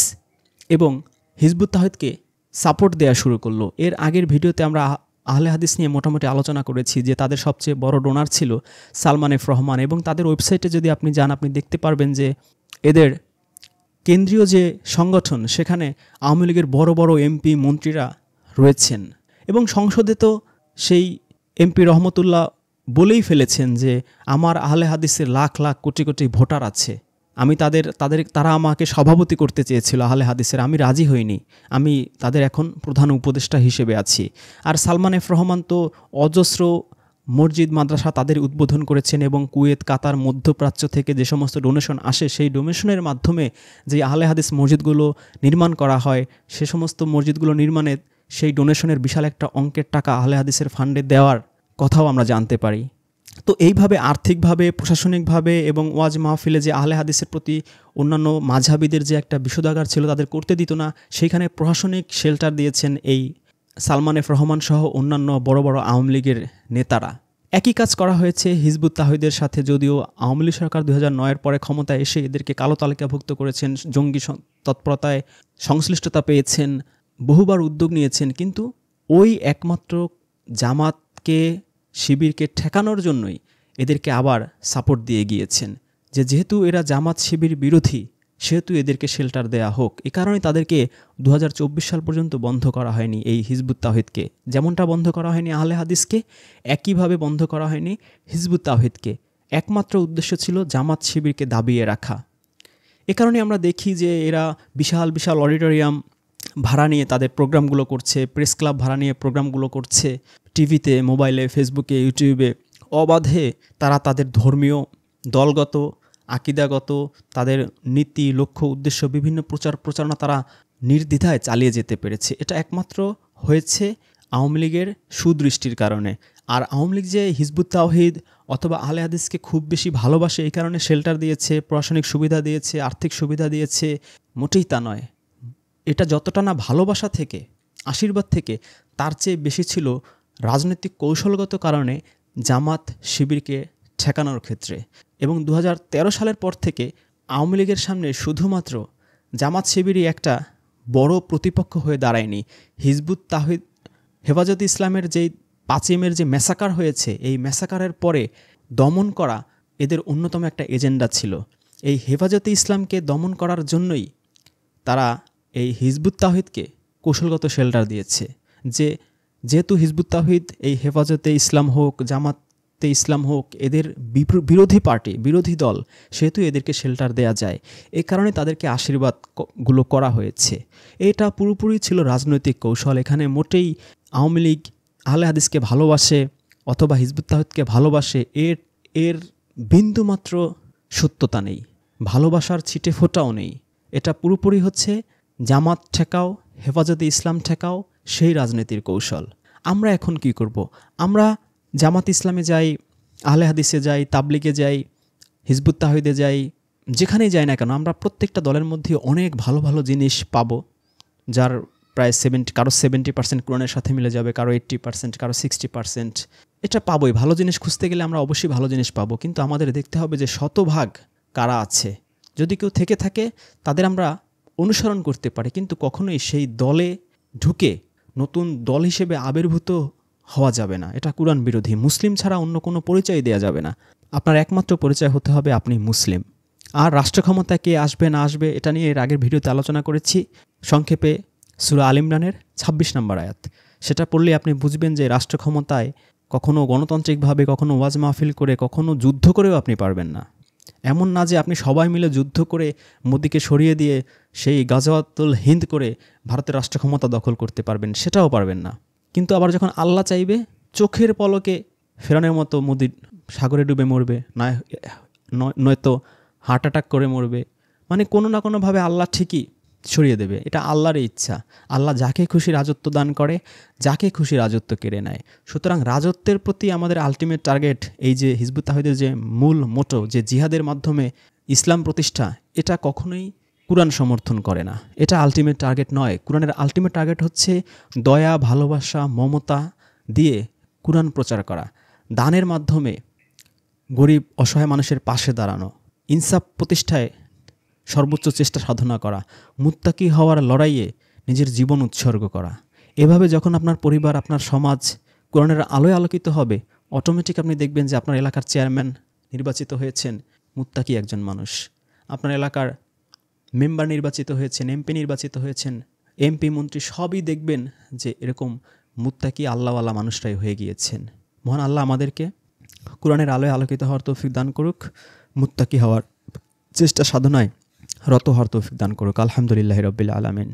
এবং হিজবুত তাওহীদকে সাপোর্ট দেওয়া শুরু করলো। এর আগের ভিডিওতে আমরা আহলে হাদিস নিয়ে মোটামুটি আলোচনা করেছি যে তাদের সবচেয়ে বড় ডোনার ছিল সালমান এফ রহমান, এবং তাদের ওয়েবসাইটে যদি আপনি যান আপনি দেখতে পারবেন যে এদের কেন্দ্রীয় যে সংগঠন সেখানে আওয়ামী লীগের বড় বড় এমপি মন্ত্রীরা রয়েছেন, এবং সংসদে তো সেই এমপি রহমতুল্লাহ বলেই ফেলেছেন যে আমার আহলে হাদিসের লাখ লাখ কোটি কোটি ভোটার আছে, আমি তারা আমাকে সভাপতি করতে চেয়েছিল আহলে হাদিসের, আমি রাজি হইনি, আমি তাদের এখন প্রধান উপদেষ্টা হিসেবে আছি। আর সালমান এফ রহমান তো অজস্র মসজিদ মাদ্রাসা তাদের উদ্বোধন করেছেন, এবং কুয়েত, কাতার, মধ্যপ্রাচ্য থেকে যে সমস্ত ডোনেশন আসে সেই ডোনেশনের মাধ্যমে যে আহলে হাদিস মসজিদগুলো নির্মাণ করা হয়, সে সমস্ত মসজিদগুলো নির্মাণে সেই ডোনেশনের বিশাল একটা অঙ্কের টাকা আহলে হাদিসের ফান্ডে দেওয়ার কথাও আমরা জানতে পারি। তো এইভাবে আর্থিকভাবে, প্রশাসনিকভাবে এবং ওয়াজ মাহফিলে যে আহলে হাদিসের প্রতি অন্যান্য মাঝহাবিদের যে একটা বিষোদাগার ছিল তাদের করতে দিত না, সেইখানে প্রশাসনিক শেল্টার দিয়েছেন এই সালমান এফ রহমান সহ অন্যান্য বড় বড় আওয়ামী লীগের নেতারা। একই কাজ করা হয়েছে হিজবুত তাওহীদের সাথে, যদিও আওয়ামী লীগ সরকার 2009-এর পরে ক্ষমতায় এসে এদেরকে কালো তালিকাভুক্ত করেছেন, জঙ্গি তৎপরতায় সংশ্লিষ্টতা পেয়েছেন, বহুবার উদ্যোগ নিয়েছেন, কিন্তু ওই একমাত্র জামাতকে, শিবিরকে ঠেকানোর জন্যই এদেরকে আবার সাপোর্ট দিয়ে গিয়েছেন, যেহেতু এরা জামাত শিবির বিরোধী সেহেতু এদেরকে শেল্টার দেয়া হোক। এ কারণে তাদেরকে 2024 সাল পর্যন্ত বন্ধ করা হয়নি এই হিজবুত তাওহীদকে, যেমনটা বন্ধ করা হয়নি আহলে হাদিসকে, একইভাবে বন্ধ করা হয়নি হিজবুত তাওহীদকে। একমাত্র উদ্দেশ্য ছিল জামাত শিবিরকে দাবিয়ে রাখা। এ কারণে আমরা দেখি যে এরা বিশাল বিশাল অডিটোরিয়াম ভাড়া নিয়ে তাদের প্রোগ্রামগুলো করছে, প্রেস ক্লাব ভাড়া নিয়ে প্রোগ্রামগুলো করছে, টিভিতে, মোবাইলে, ফেসবুকে, ইউটিউবে অবাধে তারা তাদের ধর্মীয়, দলগত, আকিদাগত, তাদের নীতি, লক্ষ্য, উদ্দেশ্য, বিভিন্ন প্রচারণা তারা নির্দ্বিধায় চালিয়ে যেতে পেরেছে। এটা একমাত্র হয়েছে আওয়ামী লীগের সুদৃষ্টির কারণে। আর আওয়ামী লীগ যে হিজবুত তাওহীদ অথবা আহলে হাদিসকে খুব বেশি ভালোবাসে এই কারণে শেল্টার দিয়েছে, প্রশাসনিক সুবিধা দিয়েছে, আর্থিক সুবিধা দিয়েছে, মোটেই তা নয়। এটা যতটা না ভালোবাসা থেকে, আশীর্বাদ থেকে, তার চেয়ে বেশি ছিল রাজনৈতিক কৌশলগত কারণে জামাত শিবিরকে ঠেকানোর ক্ষেত্রে। এবং 2013 সালের পর থেকে আওয়ামী লীগের সামনে শুধুমাত্র জামাত শিবিরই একটা বড় প্রতিপক্ষ হয়ে দাঁড়ায়নি। হিজবুত তাওহীদ, হেফাজতে ইসলামের যেই 5 যে ম্যাসাকার হয়েছে, এই ম্যাসাকারের পরে দমন করা এদের অন্যতম একটা এজেন্ডা ছিল। এই হেফাজতে ইসলামকে দমন করার জন্যই তারা এই হিজবুত তাওহীদকে কৌশলগত শেল্টার দিয়েছে, যেহেতু হিজবুত তাওহীদ এই হেফাজতে ইসলাম হোক, জামাতে ইসলাম হোক, এদের বিরোধী পার্টি, বিরোধী দল, সেহেতু এদেরকে শেল্টার দেয়া যায়। এই কারণে তাদেরকে আশীর্বাদগুলো করা হয়েছে। এটা পুরোপুরি ছিল রাজনৈতিক কৌশল। এখানে মোটেই আওয়ামী লীগ আহলে হাদিসকে ভালোবাসে অথবা হিজবুত তাওহীদকে ভালোবাসে এর বিন্দুমাত্র সত্যতা নেই, ভালোবাসার ছিটে ফোঁটাও নেই। এটা পুরোপুরি হচ্ছে জামাত ঠেকাও, হেফাজতে ইসলাম ঠেকাও, সেই রাজনীতির কৌশল। আমরা এখন কি করব? আমরা জামাত ইসলামে যাই, আহলে হাদিসে যাই, তাবলিগে যাই, হিজবুত তাওহীদে যাই, যেখানেই যাই না কেন আমরা প্রত্যেকটা দলের মধ্যে অনেক ভালো ভালো জিনিস পাবো, যার প্রায় 70, কারো 70% কোরআনের সাথে মিলে যাবে, কারো 80%, কারো 60%। এটা পাবোই। ভালো জিনিস খুঁজতে গেলে আমরা অবশ্যই ভালো জিনিস পাবো, কিন্তু আমাদের দেখতে হবে যে শতভাগ কারা আছে। যদি কেউ থেকে থাকে তাদের আমরা অনুসরণ করতে পারি, কিন্তু কখনোই সেই দলে ঢুকে নতুন দল হিসেবে আবির্ভূত হওয়া যাবে না। এটা কুরআন বিরোধী। মুসলিম ছাড়া অন্য কোনো পরিচয় দেওয়া যাবে না। আপনার একমাত্র পরিচয় হতে হবে আপনি মুসলিম। আর রাষ্ট্র ক্ষমতায় কে আসবে না আসবে এটা নিয়ে এর আগের ভিডিওতে আলোচনা করেছি। সংক্ষেপে সূরা আল ইমরানের 26 নম্বর আয়াত, সেটা পড়লে আপনি বুঝবেন যে রাষ্ট্র ক্ষমতায় কখনো গণতান্ত্রিকভাবে, কখনো ওয়াজ মাহফিল করে, কখনো যুদ্ধ করেও আপনি পারবেন না। এমন না যে আপনি সবাই মিলে যুদ্ধ করে মোদিকে সরিয়ে দিয়ে সেই গাজওয়াতুল হিন্দ করে ভারতের রাষ্ট্র ক্ষমতা দখল করতে পারবেন, সেটাও পারবেন না। কিন্তু আবার যখন আল্লাহ চাইবে, চোখের পলকে ফেরানোর মতো মোদি সাগরে ডুবে মরবে, নয়তো হার্ট অ্যাটাক করে মরবে। মানে কোনো না কোনোভাবে আল্লাহ ঠিকই সরিয়ে দেবে। এটা আল্লাহরই ইচ্ছা। আল্লাহ যাকে খুশি রাজত্ব দান করে, যাকে খুশি রাজত্ব কেড়ে নেয়। সুতরাং রাজত্বের প্রতি আমাদের আলটিমেট টার্গেট, এই যে হিজবুত তাওহীদের যে মূল মোটো, যে জিহাদের মাধ্যমে ইসলাম প্রতিষ্ঠা, এটা কখনোই কুরআন সমর্থন করে না। এটা আলটিমেট টার্গেট নয়। কুরআনের আলটিমেট টার্গেট হচ্ছে দয়া, ভালোবাসা, মমতা দিয়ে কুরআন প্রচার করা, দানের মাধ্যমে গরিব অসহায় মানুষের পাশে দাঁড়ানো, ইনসাফ প্রতিষ্ঠায় সর্বোচ্চ চেষ্টা সাধনা করা, মুত্তাকি হওয়ার লড়াইয়ে নিজের জীবন উৎসর্গ করা। এভাবে যখন আপনার পরিবার, আপনার সমাজ কোরআনের আলোয় আলোকিত হবে, অটোমেটিক আপনি দেখবেন যে আপনার এলাকার চেয়ারম্যান নির্বাচিত হয়েছেন মুত্তাকি একজন মানুষ, আপনার এলাকার মেম্বার নির্বাচিত হয়েছেন, এমপি নির্বাচিত হয়েছেন, এমপি মন্ত্রী সবই দেখবেন যে এরকম মুত্তাকি আল্লাহওয়ালা মানুষরাই হয়ে গিয়েছেন। মহান আল্লাহ আমাদেরকে কোরআনের আলোয় আলোকিত হওয়ার তৌফিক দান করুক, মুত্তাকি হওয়ার চেষ্টা সাধনায় রত হওয়ার তৌফিক দান করুক। আলহামদুলিল্লাহি রাব্বিল আলামিন।